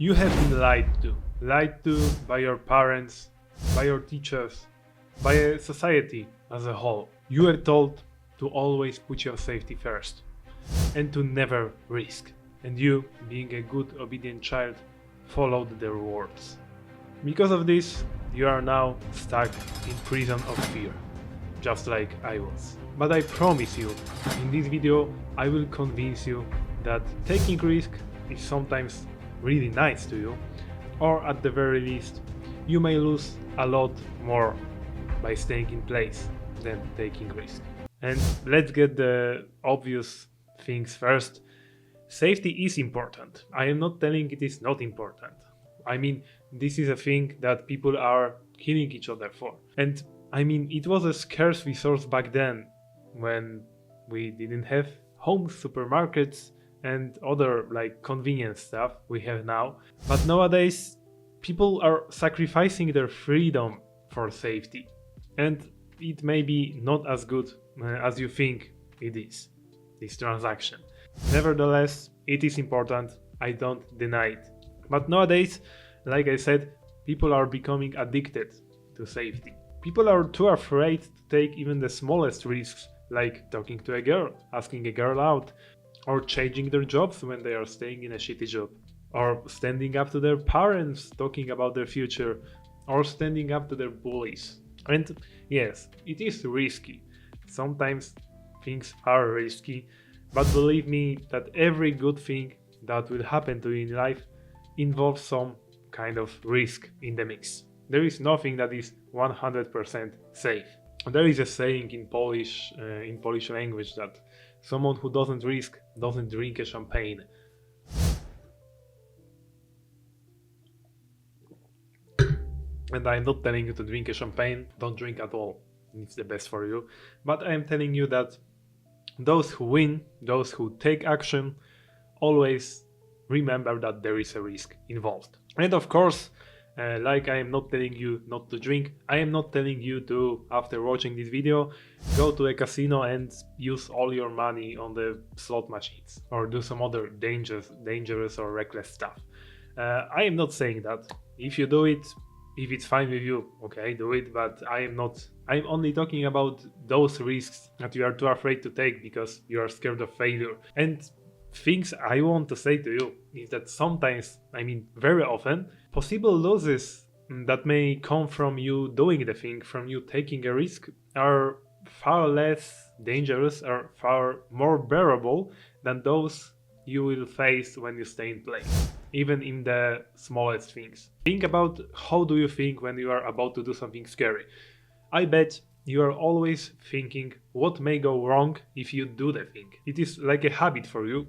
You have been lied to by your parents, by your teachers, by a society as a whole. You are told to always put your safety first and to never risk. And you, being a good, obedient child, followed their words. Because of this, you are now stuck in prison of fear, just like I was. But I promise you, in this video, I will convince you that taking risk is sometimes really nice to you, or at the very least, you may lose a lot more by staying in place than taking risk. And let's get the obvious things first. Safety is important. I am not telling it is not important. I mean, this is a thing that people are killing each other for. And I mean, it was a scarce resource back then when we didn't have home supermarkets and other like convenience stuff we have now. But nowadays, people are sacrificing their freedom for safety. And it may be not as good as you think it is, this transaction. Nevertheless, it is important, I don't deny it. But nowadays, like I said, people are becoming addicted to safety. People are too afraid to take even the smallest risks, like talking to a girl, asking a girl out, or changing their jobs when they are staying in a shitty job, or standing up to their parents talking about their future, or standing up to their bullies. And yes, it is risky. Sometimes things are risky, but believe me that every good thing that will happen to you in life involves some kind of risk in the mix. There is nothing that is 100% safe. There is a saying in Polish language that someone who doesn't risk doesn't drink a champagne. And I'm not telling you to drink a champagne, don't drink at all. It's the best for you. But I'm telling you that those who win, those who take action, always remember that there is a risk involved. And of course, like I am not telling you not to drink, I am not telling you to, after watching this video, go to a casino and use all your money on the slot machines or do some other dangerous or reckless stuff. I am not saying that. If you do it, if it's fine with you, okay, do it, but I'm only talking about those risks that you are too afraid to take because you are scared of failure. And things I want to say to you is that sometimes, I mean very often, possible losses that may come from you doing the thing, from you taking a risk, are far less dangerous or far more bearable than those you will face when you stay in place, even in the smallest things. Think about how do you think when you are about to do something scary. I bet you are always thinking what may go wrong if you do the thing. It is like a habit for you,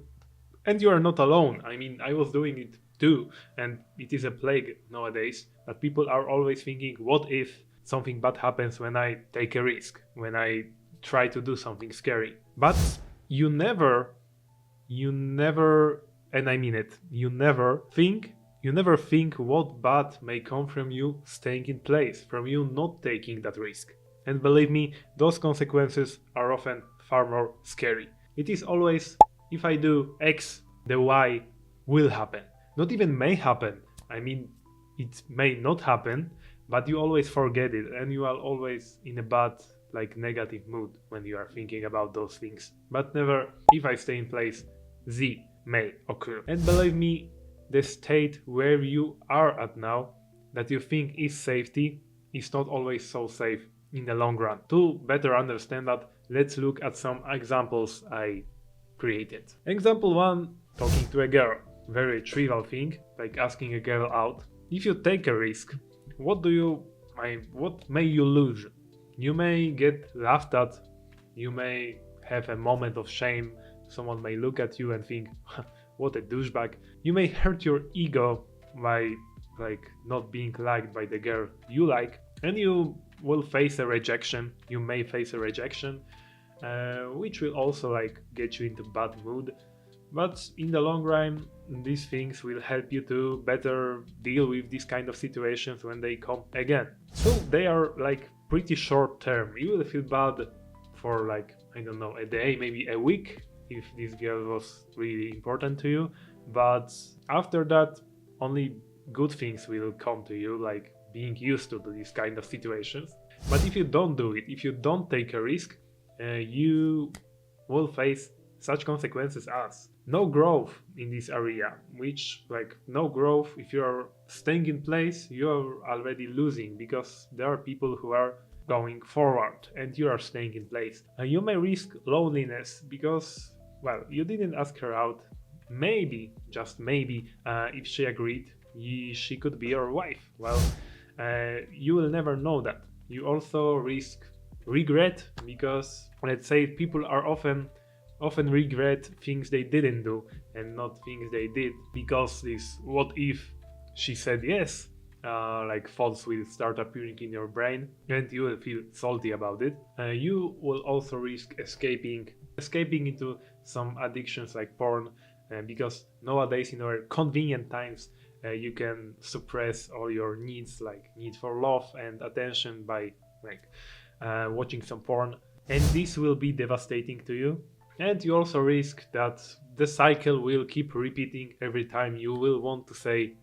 and you are not alone. I mean, I was doing it too, and it is a plague nowadays that people are always thinking, what if something bad happens when I take a risk, when I try to do something scary? But you never, and I mean it, you never think what bad may come from you staying in place, from you not taking that risk. And believe me, those consequences are often far more scary. It is always, if I do X, the Y will happen. Not even may happen. I mean, it may not happen, but you always forget it and you are always in a bad, like negative mood when you are thinking about those things. But never, if I stay in place, Z may occur. And believe me, the state where you are at now, that you think is safety, is not always so safe in the long run. To better understand that, let's look at some examples I created. Example 1, talking to a girl. Very trivial thing, like asking a girl out. If you take a risk, what may you lose? You may get laughed at, you may have a moment of shame, someone may look at you and think, what a douchebag. You may hurt your ego by not being liked by the girl you like, and you will face a rejection. You may face a rejection, which will also get you into bad mood. But in the long run, these things will help you to better deal with these kind of situations when they come again. So they are pretty short term. You will feel bad for I don't know, a day, maybe a week, if this girl was really important to you. But after that, only good things will come to you, like being used to these kind of situations. But if you don't do it, if you don't take a risk, you will face such consequences as no growth in this area, which, like, no growth. If you're staying in place, you're already losing, because there are people who are going forward and you are staying in place. You may risk loneliness because, well, you didn't ask her out. Maybe, just maybe, if she agreed, she could be your wife. Well, you will never know that. You also risk regret, because, let's say, people are often regret things they didn't do and not things they did, because this "what if she said yes" like thoughts will start appearing in your brain and you will feel salty about it. You will also risk escaping into some addictions like porn, because nowadays, in our convenient times, you can suppress all your needs, like need for love and attention, by, like, watching some porn, and this will be devastating to you. And you also risk that the cycle will keep repeating. Every time you will want to say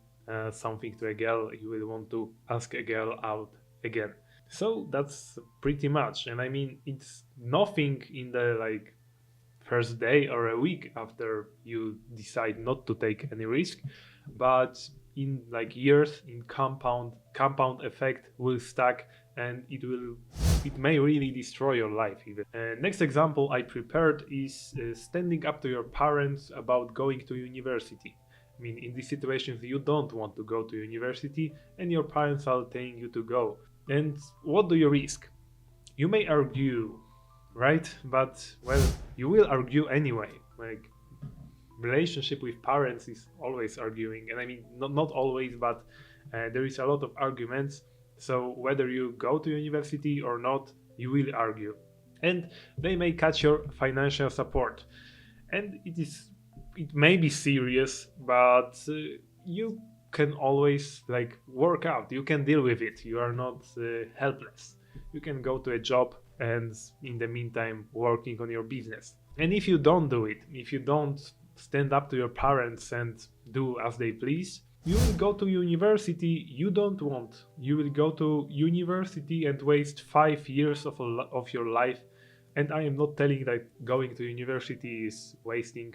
something to a girl, you will want to ask a girl out again. So that's pretty much. And I mean, it's nothing in the, like, first day or a week after you decide not to take any risk, but in, like, years, in compound effect will stack, and it may really destroy your life even. Next example I prepared is standing up to your parents about going to university. I mean, in these situations, you don't want to go to university and your parents are telling you to go. And what do you risk? You may argue, right? But, well, you will argue anyway. Like, relationship with parents is always arguing, and I mean, not always, but there is a lot of arguments. So whether you go to university or not, you will argue, and they may cut your financial support. And it may be serious, but you can always, like, work out. You can deal with it. You are not helpless. You can go to a job and, in the meantime, working on your business. And if you don't do it, if you don't stand up to your parents and do as they please, you will go to university you don't want. You will go to university and waste 5 years of your life. And I am not telling that going to university is wasting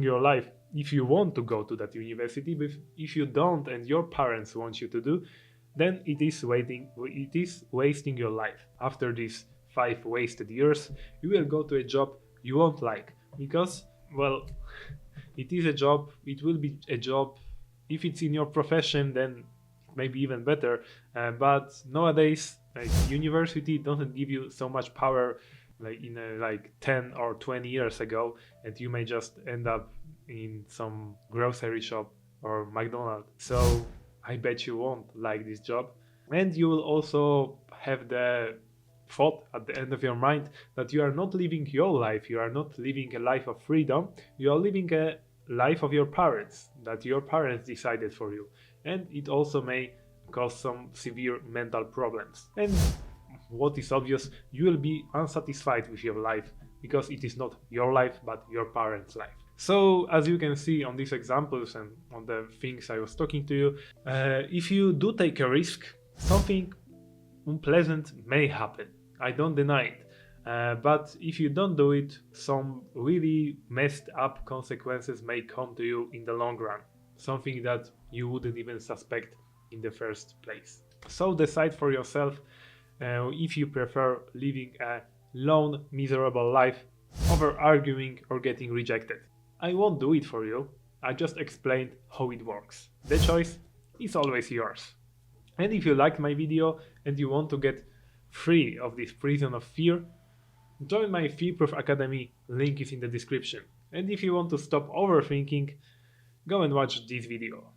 your life if you want to go to that university, but if you don't and your parents want you to do, then it is wasting your life. After these 5 wasted years, you will go to a job you won't like, because, well, it is a job, it will be a job. If it's in your profession, then maybe even better. But nowadays, like, university doesn't give you so much power, like, in like 10 or 20 years ago, and you may just end up in some grocery shop or McDonald's. So I bet you won't like this job. And you will also have the thought at the end of your mind that you are not living your life, you are not living a life of freedom, you are living a life of your parents, that your parents decided for you. And it also may cause some severe mental problems. And what is obvious, you will be unsatisfied with your life, because it is not your life but your parents' life. So, as you can see on these examples and on the things I was talking to you, if you do take a risk, something unpleasant may happen. I don't deny it. But if you don't do it, some really messed up consequences may come to you in the long run. Something that you wouldn't even suspect in the first place. So decide for yourself if you prefer living a lone, miserable life over arguing or getting rejected. I won't do it for you. I just explained how it works. The choice is always yours. And if you liked my video and you want to get free of this prison of fear, join my Fearproof Academy, link is in the description. And if you want to stop overthinking, go and watch this video.